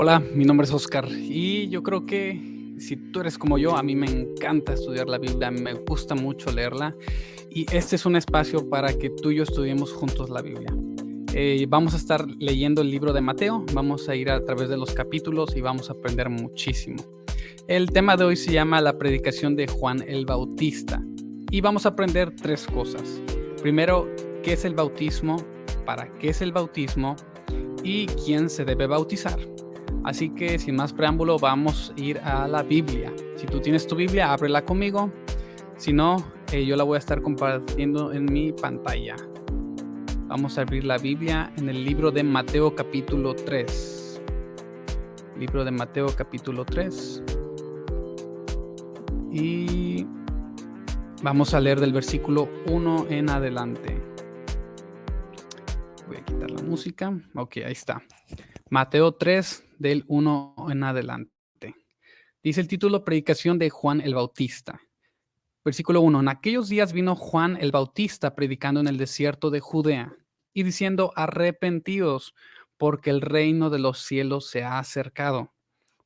Hola, mi nombre es Oscar y yo creo que si tú eres como yo, a mí me encanta estudiar la Biblia, me gusta mucho leerla y este es un espacio para que tú y yo estudiemos juntos la Biblia. Vamos a estar leyendo el libro de Mateo, vamos a ir a través de los capítulos y vamos a aprender muchísimo. El tema de hoy se llama la predicación de Juan el Bautista y vamos a aprender tres cosas. Primero, ¿qué es el bautismo? ¿Para qué es el bautismo? ¿Y quién se debe bautizar? Así que sin más preámbulo vamos a ir a la Biblia. Si tú tienes tu Biblia, ábrela conmigo. Si no, yo la voy a estar compartiendo en mi pantalla. Vamos a abrir la Biblia en el libro de Mateo capítulo 3. Libro de Mateo capítulo 3. Y vamos a leer del versículo 1 en adelante. Voy a quitar la música. Ok, ahí está. Mateo 3 del 1 en adelante. Dice el título: Predicación de Juan el Bautista. Versículo 1. En aquellos días vino Juan el Bautista predicando en el desierto de Judea y diciendo: arrepentíos, porque el reino de los cielos se ha acercado.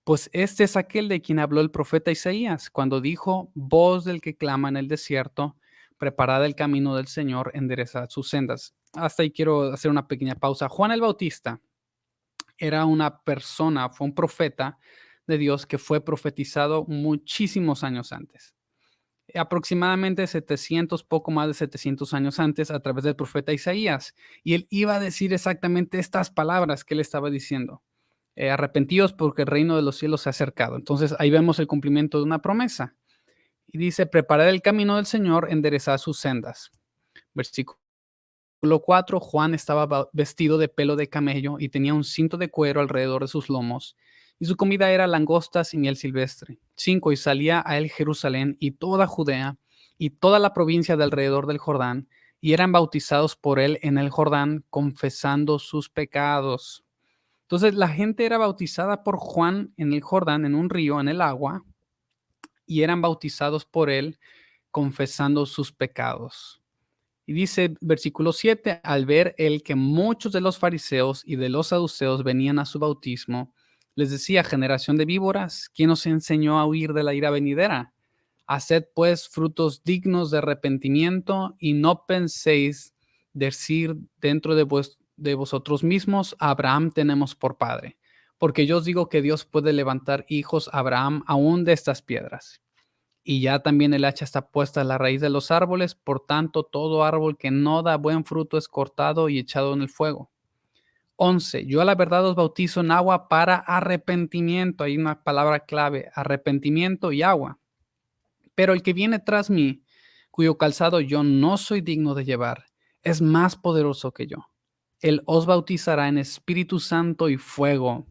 Pues este es aquel de quien habló el profeta Isaías, cuando dijo: voz del que clama en el desierto, preparad el camino del Señor, enderezad sus sendas. Hasta ahí quiero hacer una pequeña pausa. Juan el Bautista era una persona, fue un profeta de Dios que fue profetizado muchísimos años antes. Aproximadamente 700, poco más de 700 años antes, a través del profeta Isaías. Y él iba a decir exactamente estas palabras que él estaba diciendo. Arrepentíos porque el reino de los cielos se ha acercado. Entonces ahí vemos el cumplimiento de una promesa. Y dice: preparad el camino del Señor, enderezad sus sendas. Versículo 4. Juan estaba vestido de pelo de camello y tenía un cinto de cuero alrededor de sus lomos, y su comida era langostas y miel silvestre. 5. Y salía a él Jerusalén y toda Judea y toda la provincia de alrededor del Jordán, y eran bautizados por él en el Jordán, confesando sus pecados. Entonces la gente era bautizada por Juan en el Jordán, en un río, en el agua, y eran bautizados por él, confesando sus pecados. Y dice versículo 7, al ver él que muchos de los fariseos y de los saduceos venían a su bautismo, les decía: generación de víboras, ¿quién os enseñó a huir de la ira venidera? Haced pues frutos dignos de arrepentimiento y no penséis decir dentro de vosotros mismos: Abraham tenemos por padre. Porque yo os digo que Dios puede levantar hijos a Abraham aún de estas piedras. Y ya también el hacha está puesta a la raíz de los árboles, por tanto, todo árbol que no da buen fruto es cortado y echado en el fuego. 11. Yo a la verdad os bautizo en agua para arrepentimiento. Hay una palabra clave: arrepentimiento y agua. Pero el que viene tras mí, cuyo calzado yo no soy digno de llevar, es más poderoso que yo. Él os bautizará en Espíritu Santo y fuego.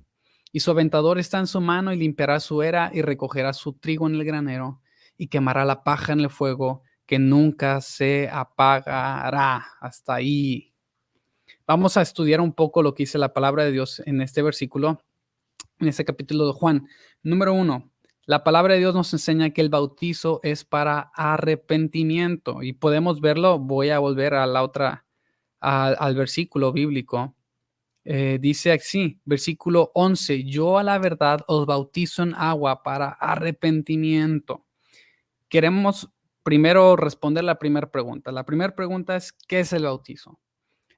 Y su aventador está en su mano, y limpiará su era y recogerá su trigo en el granero, y quemará la paja en el fuego, que nunca se apagará. Hasta ahí. Vamos a estudiar un poco lo que dice la palabra de Dios en este versículo, en este capítulo de Juan. Número 1. La palabra de Dios nos enseña que el bautizo es para arrepentimiento, y podemos verlo. Voy a volver a la otra, al versículo bíblico. Dice así, versículo 11: yo a la verdad os bautizo en agua para arrepentimiento. Queremos primero responder la primera pregunta. La primera pregunta es: ¿qué es el bautizo?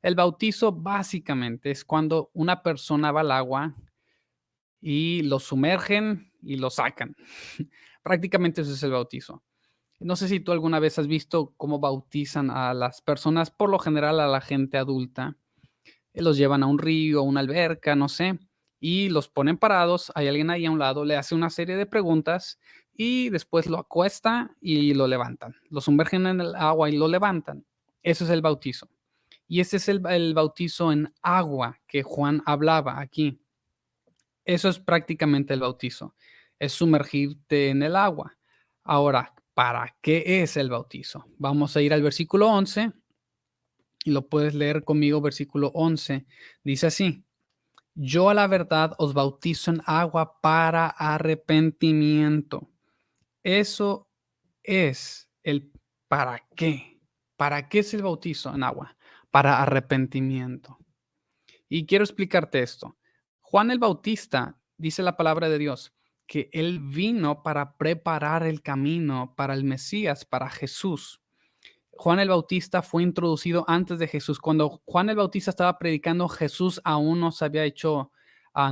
El bautizo básicamente es cuando una persona va al agua y lo sumergen y lo sacan. Prácticamente eso es el bautizo. No sé si tú alguna vez has visto cómo bautizan a las personas, por lo general a la gente adulta. Los llevan a un río, a una alberca, no sé, y los ponen parados. Hay alguien ahí a un lado, le hace una serie de preguntas y después lo acuesta y lo levantan. Lo sumergen en el agua y lo levantan. Eso es el bautizo. Y ese es el bautizo en agua que Juan hablaba aquí. Eso es prácticamente el bautizo, es sumergirte en el agua. Ahora, ¿para qué es el bautizo? Vamos a ir al versículo 11 y lo puedes leer conmigo. Versículo 11 dice así: yo a la verdad os bautizo en agua para arrepentimiento. Eso es el para qué. ¿Para qué es el bautizo en agua? Para arrepentimiento. Y quiero explicarte esto. Juan el Bautista Dice la palabra de Dios que Él vino para preparar el camino para el Mesías, para Jesús. Juan el Bautista fue introducido antes de Jesús. Cuando Juan el Bautista estaba predicando, Jesús aún no se había hecho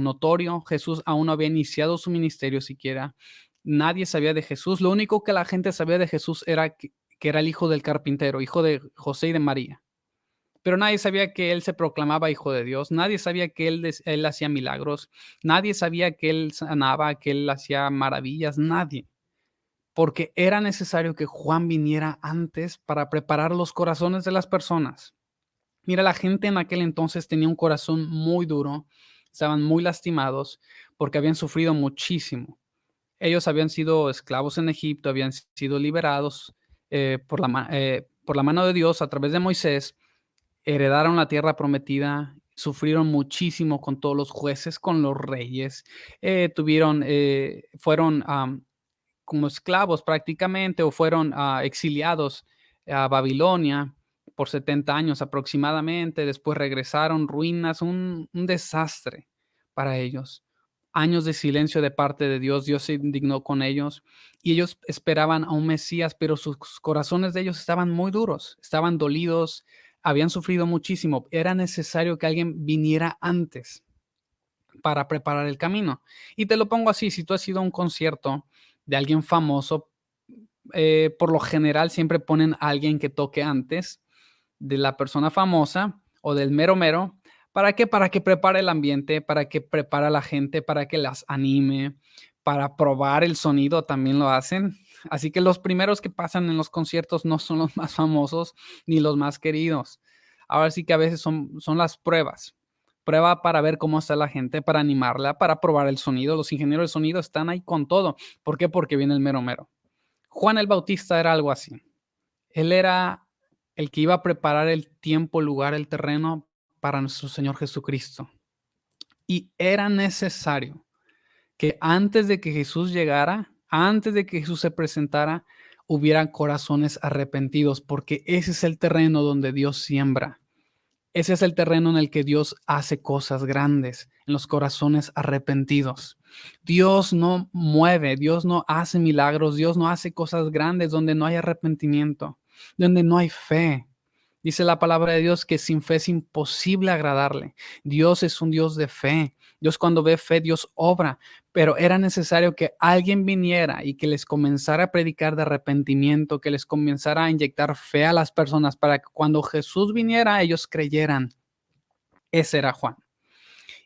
notorio, Jesús aún no había iniciado su ministerio siquiera. Nadie sabía de Jesús. Lo único que la gente sabía de Jesús era que era el hijo del carpintero, hijo de José y de María. Pero nadie sabía que él se proclamaba hijo de Dios, nadie sabía que él hacía milagros, nadie sabía que él sanaba, que él hacía maravillas, nadie. Porque era necesario que Juan viniera antes para preparar los corazones de las personas. Mira, la gente en aquel entonces tenía un corazón muy duro, estaban muy lastimados porque habían sufrido muchísimo. Ellos habían sido esclavos en Egipto, habían sido liberados por la mano de Dios a través de Moisés, heredaron la tierra prometida, sufrieron muchísimo con todos los jueces, con los reyes, fueron como esclavos prácticamente o fueron exiliados a Babilonia por 70 años aproximadamente, después regresaron, ruinas, un desastre para ellos. Años de silencio de parte de Dios, Dios se indignó con ellos y ellos esperaban a un Mesías, pero sus corazones de ellos estaban muy duros, estaban dolidos, habían sufrido muchísimo. Era necesario que alguien viniera antes para preparar el camino. Y te lo pongo así, si tú has ido a un concierto de alguien famoso, por lo general siempre ponen a alguien que toque antes de la persona famosa o del mero mero. ¿Para qué? Para que prepare el ambiente, para que prepare a la gente, para que las anime, para probar el sonido también lo hacen. Así que los primeros que pasan en los conciertos no son los más famosos ni los más queridos. Ahora sí que a veces son las pruebas. Prueba para ver cómo está la gente, para animarla, para probar el sonido. Los ingenieros de sonido están ahí con todo. ¿Por qué? Porque viene el mero mero. Juan el Bautista era algo así. Él era el que iba a preparar el tiempo, el lugar, el terreno para nuestro Señor Jesucristo. Y era necesario que antes de que Jesús llegara, antes de que Jesús se presentara, hubieran corazones arrepentidos, porque ese es el terreno donde Dios siembra. Ese es el terreno en el que Dios hace cosas grandes, en los corazones arrepentidos. Dios no mueve, Dios no hace milagros, Dios no hace cosas grandes donde no hay arrepentimiento, donde no hay fe. Dice la palabra de Dios que sin fe es imposible agradarle. Dios es un Dios de fe. Dios cuando ve fe, Dios obra. Pero era necesario que alguien viniera y que les comenzara a predicar de arrepentimiento, que les comenzara a inyectar fe a las personas para que cuando Jesús viniera, ellos creyeran. Ese era Juan.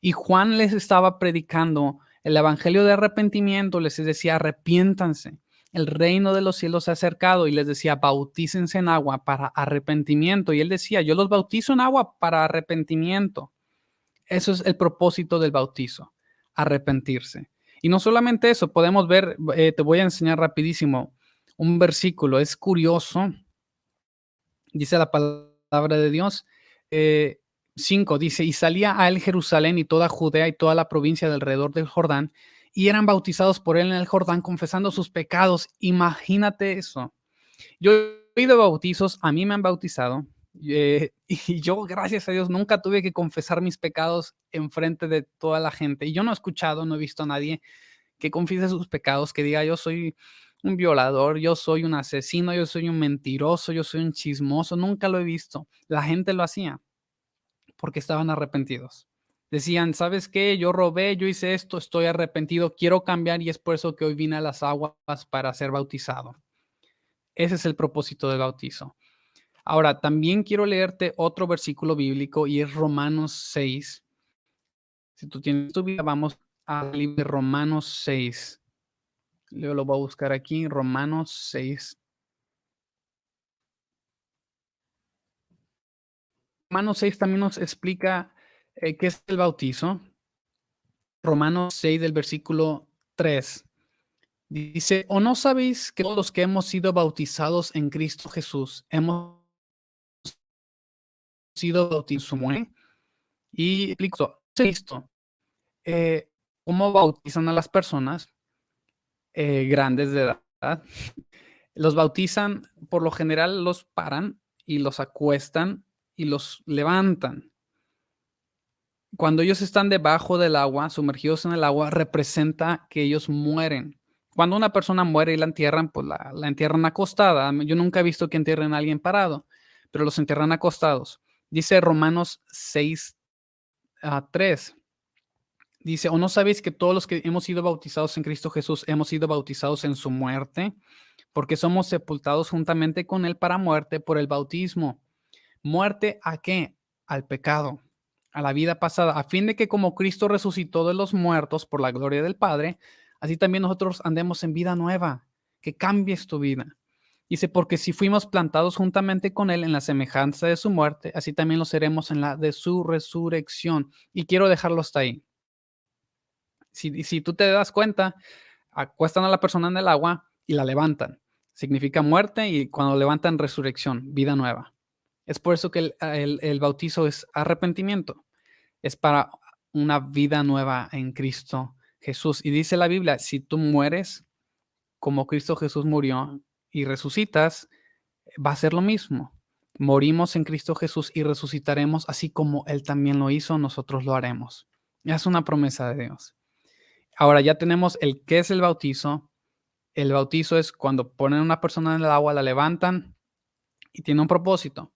Y Juan les estaba predicando el evangelio de arrepentimiento, les decía, arrepiéntanse. El reino de los cielos se ha acercado y les decía, bautícense en agua para arrepentimiento. Y él decía, yo los bautizo en agua para arrepentimiento. Eso es el propósito del bautizo, arrepentirse. Y no solamente eso, podemos ver, te voy a enseñar rapidísimo un versículo, es curioso, dice la palabra de Dios, 5, dice, y salía a él Jerusalén y toda Judea y toda la provincia de alrededor del Jordán, y eran bautizados por él en el Jordán, confesando sus pecados. Imagínate eso. Yo he ido a bautizos, a mí me han bautizado, y yo, gracias a Dios, nunca tuve que confesar mis pecados en frente de toda la gente. Y yo no he escuchado, no he visto a nadie que confiese sus pecados, que diga, yo soy un violador, yo soy un asesino, yo soy un mentiroso, yo soy un chismoso. Nunca lo he visto. La gente lo hacía porque estaban arrepentidos. Decían, ¿sabes qué? Yo robé, yo hice esto, estoy arrepentido, quiero cambiar y es por eso que hoy vine a las aguas para ser bautizado. Ese es el propósito del bautizo. Ahora, también quiero leerte otro versículo bíblico y es Romanos 6. Si tú tienes tu Biblia, vamos al libro de Romanos 6. Yo lo voy a buscar aquí, Romanos 6. Romanos 6 también nos explica qué es el bautizo. Romanos 6 del versículo 3. Dice, ¿o no sabéis que todos los que hemos sido bautizados en Cristo Jesús hemos sido bautizados en su muerte? Y explico esto. eh, ¿Cómo bautizan a las personas grandes de edad? Los bautizan, por lo general los paran y los acuestan y los levantan. Cuando ellos están debajo del agua, sumergidos en el agua, representa que ellos mueren. Cuando una persona muere y la entierran, pues la entierran acostada. Yo nunca he visto que entierren a alguien parado, pero los entierran acostados. Dice Romanos 6, 3. Dice, ¿o no sabéis que todos los que hemos sido bautizados en Cristo Jesús hemos sido bautizados en su muerte? Porque somos sepultados juntamente con él para muerte por el bautismo. ¿Muerte a qué? Al pecado, a la vida pasada, a fin de que como Cristo resucitó de los muertos por la gloria del Padre, así también nosotros andemos en vida nueva, que cambies tu vida. Dice, porque si fuimos plantados juntamente con él en la semejanza de su muerte, así también lo seremos en la de su resurrección. Y quiero dejarlo hasta ahí. Si tú te das cuenta, acuestan a la persona en el agua y la levantan. Significa muerte y cuando levantan resurrección, vida nueva. Es por eso que el bautizo es arrepentimiento. Es para una vida nueva en Cristo Jesús. Y dice la Biblia, si tú mueres como Cristo Jesús murió y resucitas, va a ser lo mismo. Morimos en Cristo Jesús y resucitaremos así como Él también lo hizo, nosotros lo haremos. Es una promesa de Dios. Ahora ya tenemos el qué es el bautizo. El bautizo es cuando ponen a una persona en el agua, la levantan y tiene un propósito.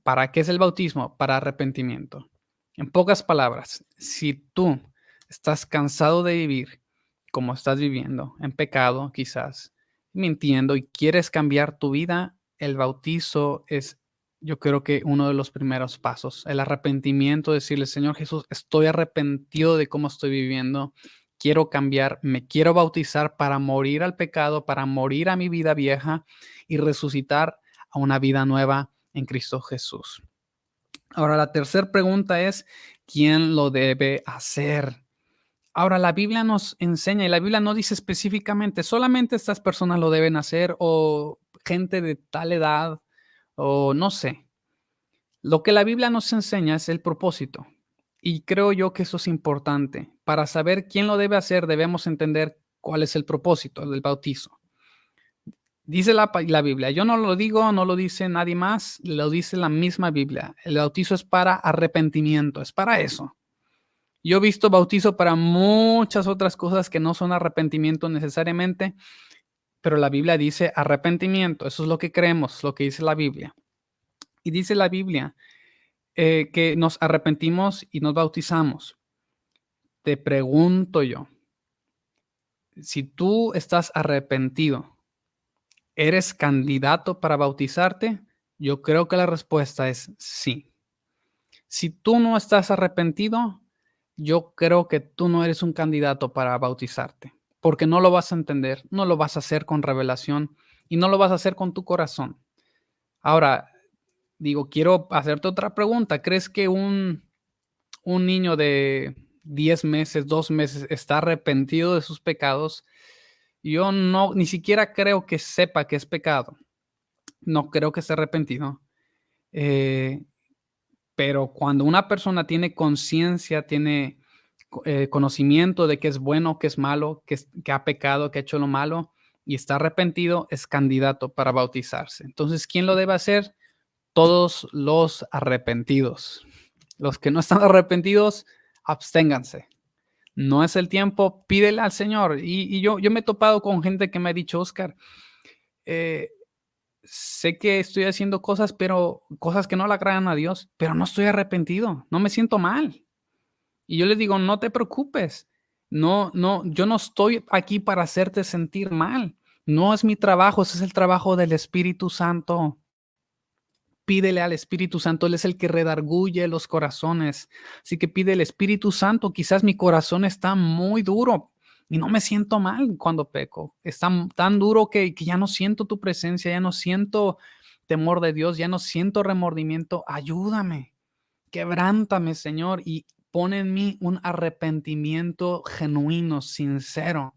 ¿Para qué es el bautismo? Para arrepentimiento. En pocas palabras, si tú estás cansado de vivir como estás viviendo, en pecado quizás, mintiendo y quieres cambiar tu vida, el bautizo es, yo creo que uno de los primeros pasos. El arrepentimiento, decirle, Señor Jesús, estoy arrepentido de cómo estoy viviendo, quiero cambiar, me quiero bautizar para morir al pecado, para morir a mi vida vieja y resucitar a una vida nueva en Cristo Jesús. Ahora, la tercera pregunta es, ¿quién lo debe hacer? Ahora, la Biblia nos enseña y la Biblia no dice específicamente, solamente estas personas lo deben hacer o gente de tal edad o no sé. Lo que la Biblia nos enseña es el propósito. Y creo yo que eso es importante. Para saber quién lo debe hacer, debemos entender cuál es el propósito del bautizo. Dice la Biblia, yo no lo digo, no lo dice nadie más, lo dice la misma Biblia. El bautizo es para arrepentimiento, es para eso. Yo he visto bautizo para muchas otras cosas que no son arrepentimiento necesariamente, pero la Biblia dice arrepentimiento, eso es lo que creemos, lo que dice la Biblia. Y dice la Biblia que nos arrepentimos y nos bautizamos. Te pregunto yo, si tú estás arrepentido, ¿eres candidato para bautizarte? Yo creo que la respuesta es sí. Si tú no estás arrepentido, yo creo que tú no eres un candidato para bautizarte, porque no lo vas a entender, no lo vas a hacer con revelación y no lo vas a hacer con tu corazón. Ahora, digo, quiero hacerte otra pregunta. ¿Crees que un niño de 10 meses, 2 meses está arrepentido de sus pecados? Yo no, ni siquiera creo que sepa que es pecado. No creo que esté arrepentido. Eh, pero cuando una persona tiene conciencia, tiene conocimiento de que es bueno, que es malo, que ha pecado, que ha hecho lo malo y está arrepentido, es candidato para bautizarse. Entonces, ¿quién lo debe hacer? Todos los arrepentidos. Los que no están arrepentidos, absténganse. No es el tiempo, pídele al Señor. Y yo me he topado con gente que me ha dicho, Oscar, eh, sé que estoy haciendo cosas, pero cosas que no le agradan a Dios, pero no estoy arrepentido, no me siento mal. Y yo les digo, no te preocupes, no, yo no estoy aquí para hacerte sentir mal. No es mi trabajo, ese es el trabajo del Espíritu Santo. Pídele al Espíritu Santo, Él es el que redarguye los corazones. Así que pide el Espíritu Santo, quizás mi corazón está muy duro y no me siento mal cuando peco. Está tan duro que ya no siento tu presencia, ya no siento temor de Dios, ya no siento remordimiento. Ayúdame, quebrántame, Señor, y pon en mí un arrepentimiento genuino, sincero.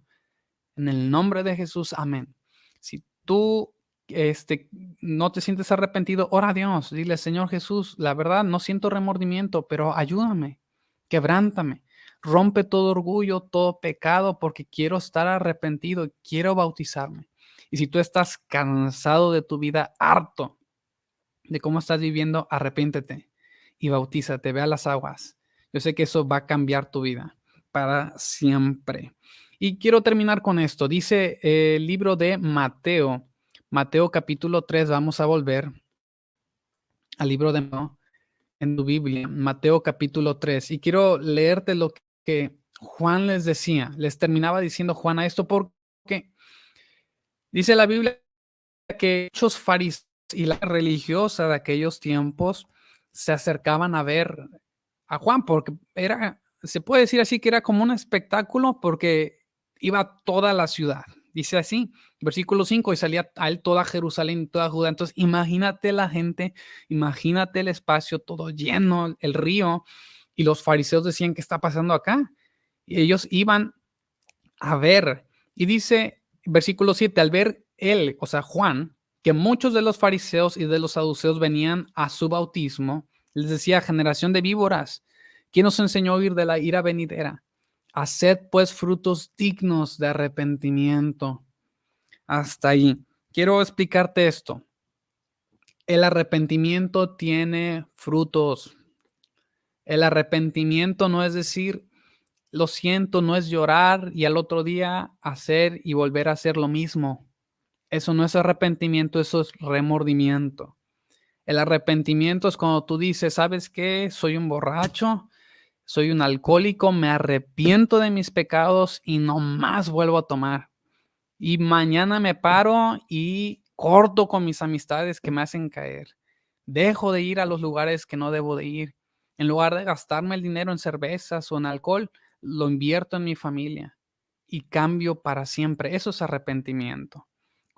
En el nombre de Jesús, amén. Si tú no te sientes arrepentido, ora a Dios. Dile, Señor Jesús, la verdad no siento remordimiento, pero ayúdame, quebrántame, rompe todo orgullo, todo pecado, porque quiero estar arrepentido, quiero bautizarme. Y si tú estás cansado de tu vida, harto de cómo estás viviendo, arrepiéntete y bautízate, ve a las aguas. Yo sé que eso va a cambiar tu vida para siempre. Y quiero terminar con esto. Dice el libro de Mateo, Mateo capítulo 3. Vamos a volver al libro de Mateo en tu Biblia, Mateo capítulo 3. Y quiero leerte lo que Juan les decía. Les terminaba diciendo Juan a esto porque dice la Biblia que muchos fariseos y la religiosa de aquellos tiempos se acercaban a ver a Juan, porque se puede decir así, que era como un espectáculo, porque iba toda la ciudad. Dice así, versículo 5, y salía a él toda Jerusalén y toda Judá. Entonces, imagínate la gente, imagínate el espacio todo lleno, el río, y los fariseos decían, ¿qué está pasando acá? Y ellos iban a ver. Y dice, versículo 7, al ver él, o sea, Juan, que muchos de los fariseos y de los saduceos venían a su bautismo, les decía, generación de víboras, ¿quién nos enseñó a huir de la ira venidera? Haced pues frutos dignos de arrepentimiento. Hasta ahí. Quiero explicarte esto. El arrepentimiento tiene frutos. El arrepentimiento no es decir, lo siento, no es llorar y al otro día hacer y volver a hacer lo mismo. Eso no es arrepentimiento, eso es remordimiento. El arrepentimiento es cuando tú dices, ¿sabes qué? Soy un borracho, soy un alcohólico, me arrepiento de mis pecados y no más vuelvo a tomar. Y mañana me paro y corto con mis amistades que me hacen caer. Dejo de ir a los lugares que no debo de ir. En lugar de gastarme el dinero en cervezas o en alcohol, lo invierto en mi familia y cambio para siempre. Eso es arrepentimiento.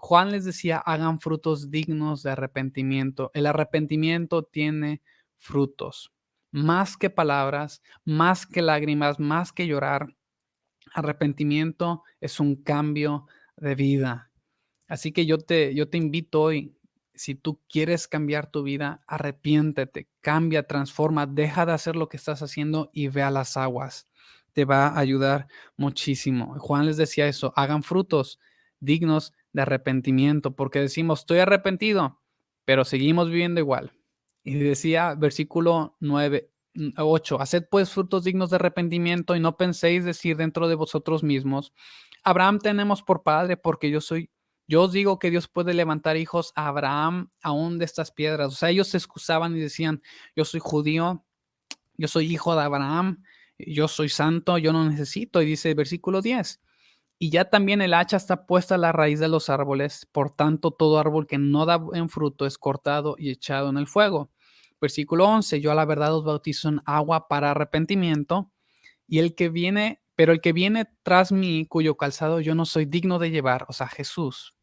Juan les decía, hagan frutos dignos de arrepentimiento. El arrepentimiento tiene frutos. Más que palabras, más que lágrimas, más que llorar. Arrepentimiento es un cambio de vida. Así que yo te invito hoy, si tú quieres cambiar tu vida, arrepiéntete, cambia, transforma, deja de hacer lo que estás haciendo y ve a las aguas. Te va a ayudar muchísimo. Juan les decía eso, hagan frutos dignos de arrepentimiento, porque decimos, estoy arrepentido, pero seguimos viviendo igual. Y decía, versículo 9, 8, haced pues frutos dignos de arrepentimiento y no penséis decir dentro de vosotros mismos, Abraham tenemos por padre, porque yo os digo que Dios puede levantar hijos a Abraham aún de estas piedras. O sea, ellos se excusaban y decían, yo soy judío, yo soy hijo de Abraham, yo soy santo, yo no necesito. Y dice el versículo 10, y ya también el hacha está puesta a la raíz de los árboles, por tanto todo árbol que no da buen fruto es cortado y echado en el fuego. Versículo 11, yo a la verdad os bautizo en agua para arrepentimiento, y pero el que viene tras mí, cuyo calzado yo no soy digno de llevar, o sea, Jesús,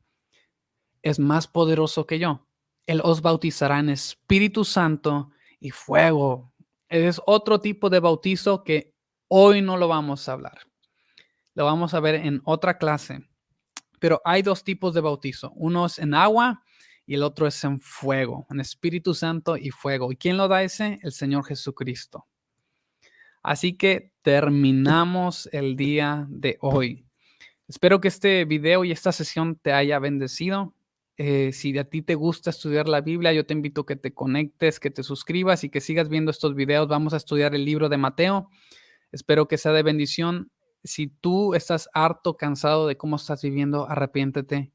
es más poderoso que yo. Él os bautizará en Espíritu Santo y fuego. Es otro tipo de bautizo que hoy no lo vamos a hablar. Lo vamos a ver en otra clase. Pero hay dos tipos de bautizo. Uno es en agua y el otro es en fuego, en Espíritu Santo y fuego. ¿Y quién lo da ese? El Señor Jesucristo. Así que terminamos el día de hoy. Espero que este video y esta sesión te haya bendecido. Si a ti te gusta estudiar la Biblia, yo te invito a que te conectes, que te suscribas y que sigas viendo estos videos. Vamos a estudiar el libro de Mateo. Espero que sea de bendición. Si tú estás harto, cansado de cómo estás viviendo, arrepiéntete.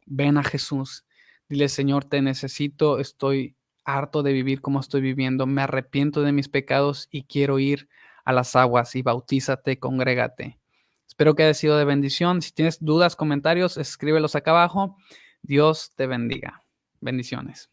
Ven a Jesús. Dile, Señor, te necesito. Estoy harto de vivir como estoy viviendo. Me arrepiento de mis pecados y quiero ir a las aguas y bautízate, congrégate. Espero que haya sido de bendición. Si tienes dudas, comentarios, escríbelos acá abajo. Dios te bendiga. Bendiciones.